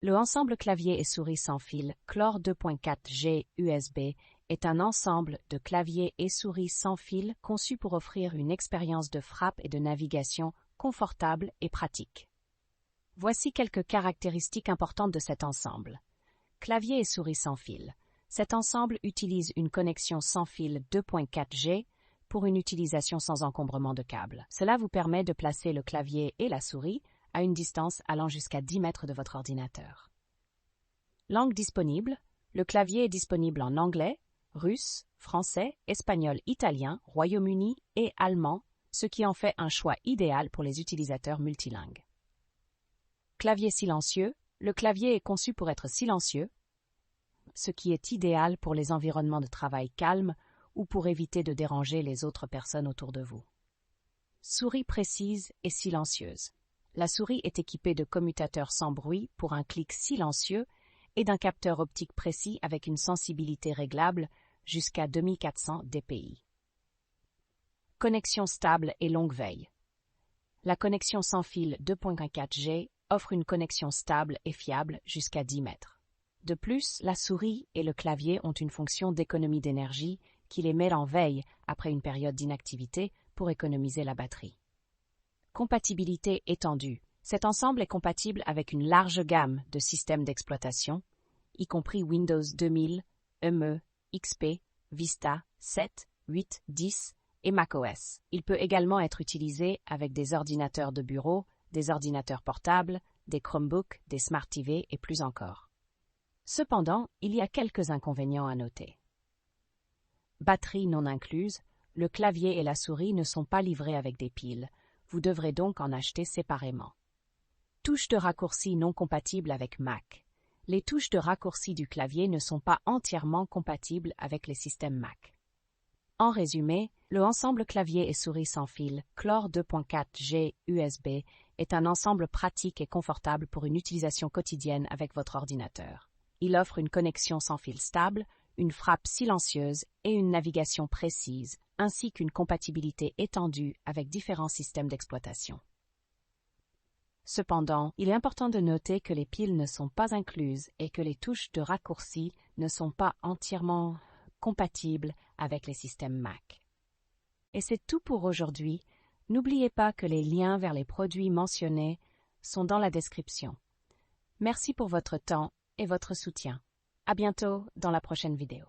Le ensemble clavier et souris sans fil Clore 2.4G USB est un ensemble de claviers et souris sans fil conçu pour offrir une expérience de frappe et de navigation confortable et pratique. Voici quelques caractéristiques importantes de cet ensemble. Clavier et souris sans fil. Cet ensemble utilise une connexion sans fil 2.4G pour une utilisation sans encombrement de câbles. Cela vous permet de placer le clavier et la souris à une distance allant jusqu'à 10 mètres de votre ordinateur. Langue disponible. Le clavier est disponible en anglais, russe, français, espagnol, italien, Royaume-Uni et allemand, ce qui en fait un choix idéal pour les utilisateurs multilingues. Clavier silencieux. Le clavier est conçu pour être silencieux, ce qui est idéal pour les environnements de travail calmes ou pour éviter de déranger les autres personnes autour de vous. Souris précise et silencieuse. La souris est équipée de commutateurs sans bruit pour un clic silencieux et d'un capteur optique précis avec une sensibilité réglable jusqu'à 2400 dpi. Connexion stable et longue veille. La connexion sans fil 2.4G offre une connexion stable et fiable jusqu'à 10 mètres. De plus, la souris et le clavier ont une fonction d'économie d'énergie qui les met en veille après une période d'inactivité pour économiser la batterie. Compatibilité étendue. Cet ensemble est compatible avec une large gamme de systèmes d'exploitation, y compris Windows 2000, ME, XP, Vista, 7, 8, 10 et macOS. Il peut également être utilisé avec des ordinateurs de bureau, des ordinateurs portables, des Chromebooks, des Smart TV et plus encore. Cependant, il y a quelques inconvénients à noter. Batterie non incluse, le clavier et la souris ne sont pas livrés avec des piles. Vous devrez donc en acheter séparément. Touches de raccourci non compatibles avec Mac. Les touches de raccourci du clavier ne sont pas entièrement compatibles avec les systèmes Mac. En résumé, le ensemble clavier et souris sans fil Clore 2.4G USB est un ensemble pratique et confortable pour une utilisation quotidienne avec votre ordinateur. Il offre une connexion sans fil stable, une frappe silencieuse et une navigation précise, ainsi qu'une compatibilité étendue avec différents systèmes d'exploitation. Cependant, il est important de noter que les piles ne sont pas incluses et que les touches de raccourci ne sont pas entièrement compatibles avec les systèmes Mac. Et c'est tout pour aujourd'hui. N'oubliez pas que les liens vers les produits mentionnés sont dans la description. Merci pour votre temps et votre soutien. À bientôt dans la prochaine vidéo.